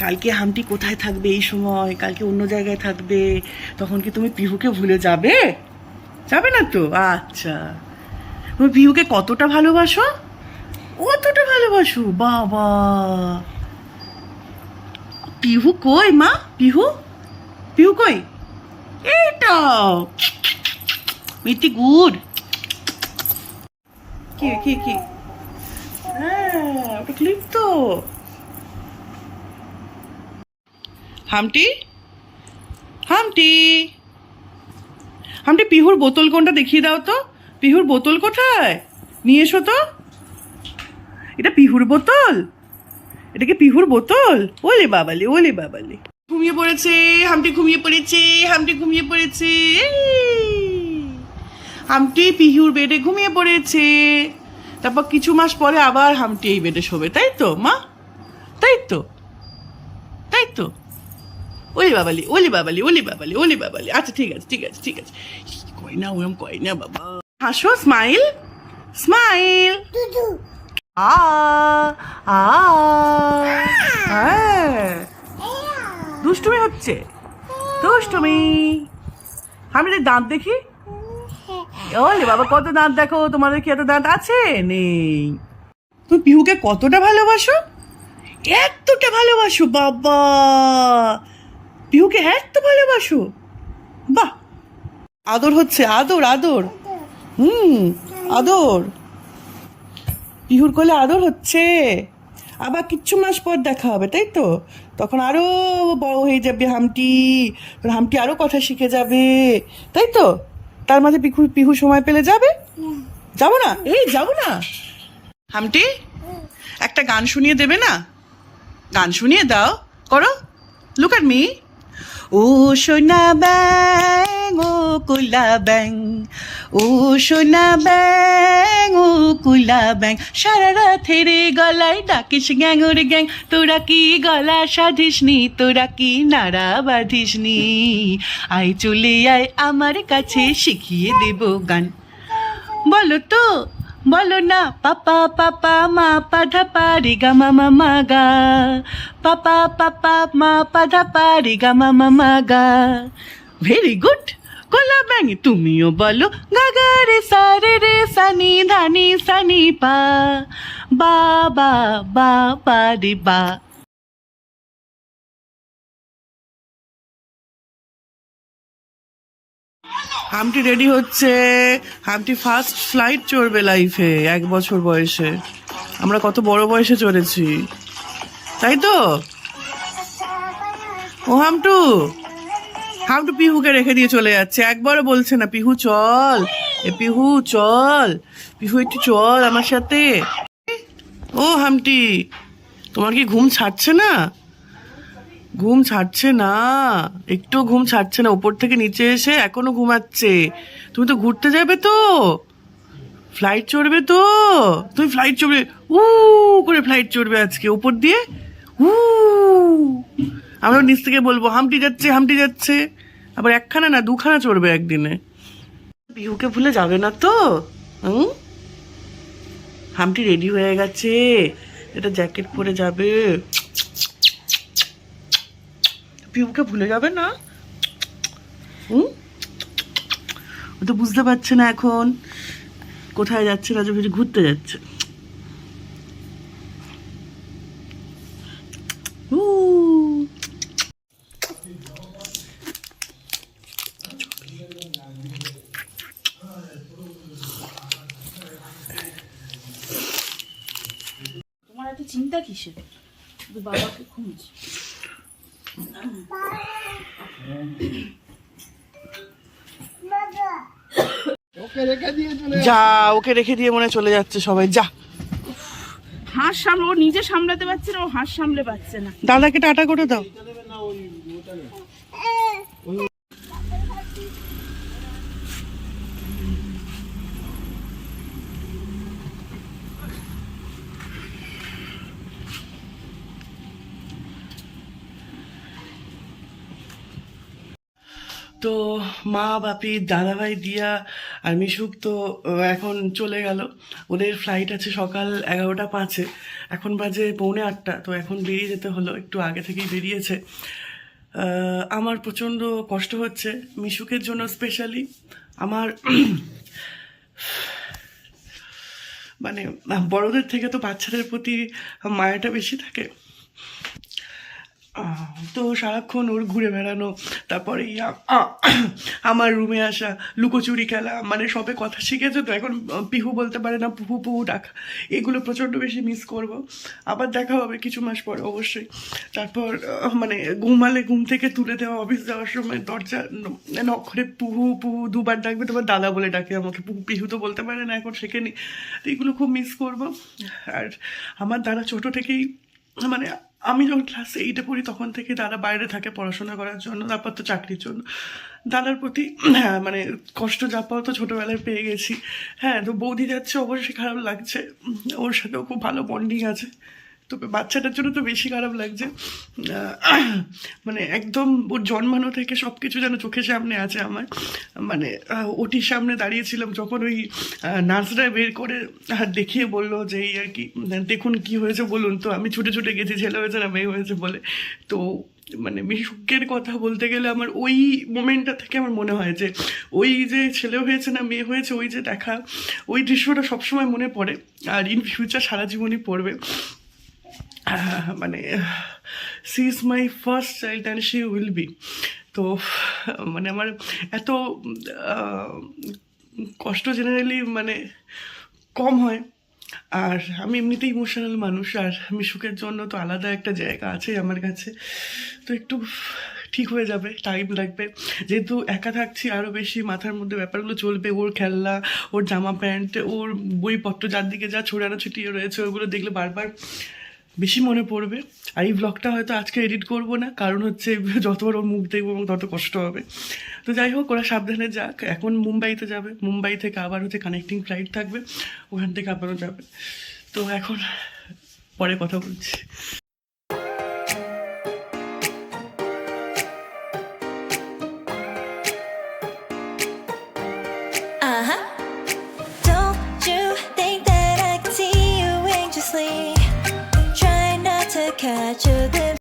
কালকে হামটি কোথায় থাকবে এই সময়? কালকে অন্য জায়গায় থাকবে। তখন কি তুমি পিহুকে ভুলে যাবে? যাবে না তো? আচ্ছা, তুমি পিহুকে কতটা ভালোবাসো? কতটা ভালোবাসো বাবা। পিহু কই মা? পিহু পিহু কই? এটা মিটি গুড। কি কি কি? হ্যাঁ, ওটা ক্লিপ তো। হামটি হামটি হামটি, পিহুর বোতল কোনটা দেখিয়ে দাও তো। পিহুর বোতল কোথায়? নিয়ে এসো তো। এটা পিহুর বোতল? এটা কি পিহুর বোতল? ওলে বাবালে, ওলে বাবালে। ঘুমিয়ে পড়েছে হামটি, ঘুমিয়ে পড়েছে হামটি, ঘুমিয়ে পড়েছে। হামটি পিহুর বেডে ঘুমিয়ে পড়েছে। তারপর কিছু মাস পরে আবার হামটি এই বেডে শোবে, তাই তো মা? তাই তো, তাই তো। ওলি বাবালি, ওলি বাবালি, ওলি বাবালি, ওলি বাবালি। আচ্ছা ঠিক আছে, ঠিক আছে, ঠিক আছে। কই না, ওরম কই না বাবা। হাসো, স্মাইল, স্মাইল। আ আ হ্যাঁ, দুষ্টুমি হচ্ছে, দুষ্টুমি। আমি দাঁত দেখি। ওলে বাবা, কত দাঁত দেখো। তোমাদের কি এত দাঁত আছে? নেই। তুমি পিহুকে কতটা ভালোবাসো? এতটা ভালোবাসো বাবা। পিহুকে এত ভালোবাসো? বাহ, আদর হচ্ছে, আদর আদর। আদর। পিহুর কোলে আদর হচ্ছে। আবার কিচ্ছু মাস পর দেখা হবে, তাই তো? তখন আরো বড় হয়ে যাবে হামটি। হামটি আরো কথা শিখে যাবে, তাই তো? তার মাঝে পিহু পিহু সময় পেলে যাবে। যাবো না? এই যাবো না। হামটি, একটা গান শুনিয়ে দেবে না? গান শুনিয়ে দাও, করো। Look at me. ও সোনা ব্যাং, ও কুলা ব্যাং, ও সোনা ব্যাং, ও কুলা ব্যাং, সারা রাত হেরে গলায় ডাকিস গ্যাঙর গ্যাং। তোরা কি গলা সাধিসনি, তোরা কি নাড়া বাঁধিসনি? আয় চলে আয় আমার কাছে, শিখিয়ে দেব গান। বলো তো, বলো না। পাপা পাপা মা পাধা পা রে গা মা মা মা গা। পাপা পাপা মা পাধা পা রে গা মা মা মা গা। Very good. কোলা ব্যাং, তুমিও বলো। গা গা রে সা রে সানি ধানি সানি পা। বা বা বা পা রে বা। হামটি রেডি হচ্ছে। হামটি ফার্স্ট ফ্লাইট চড়বে লাইফে 1 বছর বয়সে। আমরা কত বড় বয়সে চড়েছি, তাই তো? ও হামটু, হামটু পিহুকে রেখে দিয়ে চলে যাচ্ছে। একবারও বলছে না পিহু চল, এ পিহু চল, পিহু একটু চল আমার সাথে। ও হামটি, তোমার কি ঘুম ছাড়ছে না? ঘুম ছাড়ছে না, একটু ঘুম ছাড়ছে না। উপর থেকে নিচে এসে এখনো ঘুমাচ্ছে। তুমি তো ঘুরতে যাবে তো, ফ্লাইট চড়বে তো। তুমি ফ্লাইট চড়বে, উ করে ফ্লাইট চড়বে আজকে উপর দিয়ে। উ, আমরা নিচ থেকে বলবো হামটি যাচ্ছে, হামটি যাচ্ছে। আবার একখানা না, দুখানা চড়বে একদিনে। পিহুকে ভুলে যাবে না তো? হুম, হামটি রেডি হয়ে গেছে। এটা জ্যাকেট পরে যাবে। পিহুকে ভুলে যাবে না? হুম, ও তো বুঝতে পারছে না এখন কোথায় যাচ্ছে। রাজু ভেজে ঘুরতে যাচ্ছে। তোমার এত চিন্তা কিসের? শুধু বাবাকে খুঁজ। যা, ওকে রেখে দিয়ে মনে চলে যাচ্ছে সবাই। যা, হাঁস সামলে, ও নিজে সামলাতে পারছে না, ও হাঁস সামলে পাচ্ছে না। দাদাকে টাটা করে দাও। তো মা বাপি দাদাভাই দিয়া আর মিশুক তো এখন চলে গেল। ওদের ফ্লাইট আছে সকাল 11:05। এখন বাজে 7:45। তো এখন বেরিয়ে যেতে হলো, একটু আগে থেকেই বেরিয়েছে। আমার প্রচণ্ড কষ্ট হচ্ছে মিশুকের জন্য স্পেশালি। আমার মানে বড়দের থেকে তো বাচ্চাদের প্রতি মায়াটা বেশি থাকে। তো সারাক্ষণ ওর ঘুরে বেড়ানো, তারপরে আমার রুমে আসা, লুকোচুরি খেলা, মানে সবে কথা শিখেছে তো এখন পিহু বলতে পারে না, পুহু পুহু ডাকা, এগুলো প্রচণ্ড বেশি মিস করব। আবার দেখা হবে কিছু মাস পরে অবশ্যই। তারপর মানে ঘুমালে ঘুম থেকে তুলে দেওয়া, অফিস যাওয়ার সময় দরজা নক করে পুহু পুহু দুবার ডাকবে, তোমার দাদা বলে ডাকে আমাকে, পিহু তো বলতে পারে না এখন, শেখেনি। তো এগুলো খুব মিস করব। আর আমার দাদা ছোটো থেকেই, মানে আমি যখন ক্লাস 8-এ পড়ি তখন থেকে দাদা বাইরে থাকে পড়াশোনা করার জন্য, তারপর তো চাকরির জন্য। দাদার প্রতি হ্যাঁ মানে কষ্ট যা পাওয়া তো ছোটোবেলায় পেয়ে গেছি। হ্যাঁ, তো বৌদি যাচ্ছে অবশ্যই খারাপ লাগছে, ওর সাথেও খুব ভালো বন্ডিং আছে, তবে বাচ্চাটার জন্য তো বেশি খারাপ লাগছে। মানে একদম ওর জন্মানো থেকে সব কিছু যেন চোখের সামনে আছে আমার। মানে ওটির সামনে দাঁড়িয়েছিলাম যখন ওই নার্সরা বের করে দেখিয়ে বললো যে এই আর কি, দেখুন কি হয়েছে বলুন। তো আমি ছুটে ছুটে গেছি ছেলে হয়েছে না মেয়ে হয়েছে বলে। তো মানে মিশুকের কথা বলতে গেলে আমার ওই মোমেন্টটা থেকে আমার মনে হয় যে ওই যে ছেলে হয়েছে না মেয়ে হয়েছে, ওই যে দেখা, ওই দৃশ্যটা সবসময় মনে পড়ে আর ইন ফিউচার সারা জীবনই পড়বে। মানে she is my first child and she will be. তো মানে আমার এত কষ্ট জেনারেলি মানে কম হয়। আর আমি এমনিতেই ইমোশনাল মানুষ, আর মিশুকের জন্য তো আলাদা একটা জায়গা আছে আমার কাছে। তো একটু ঠিক হয়ে যাবে, টাইম লাগবে, যেহেতু একা থাকছি আরও বেশি মাথার মধ্যে ব্যাপারগুলো চলবে। ওর খেলনা, ওর জামা প্যান্ট, ওর বইপত্র যার দিকে যা ছড়ানো ছিটিয়ে রয়েছে ওগুলো দেখলে বারবার বেশি মনে পড়বে। আর এই ব্লগটা হয়তো আজকে এডিট করব না, কারণ হচ্ছে যতবার ওর মুখ দেখবো এবং তত কষ্ট হবে। তো যাই হোক, ওরা সাবধানে যাক। এখন মুম্বাইতে যাবে, মুম্বাই থেকে আবার হচ্ছে কানেক্টিং ফ্লাইট থাকবে, ওখান থেকে আবারও যাবে। তো এখন পরে কথা বলছি।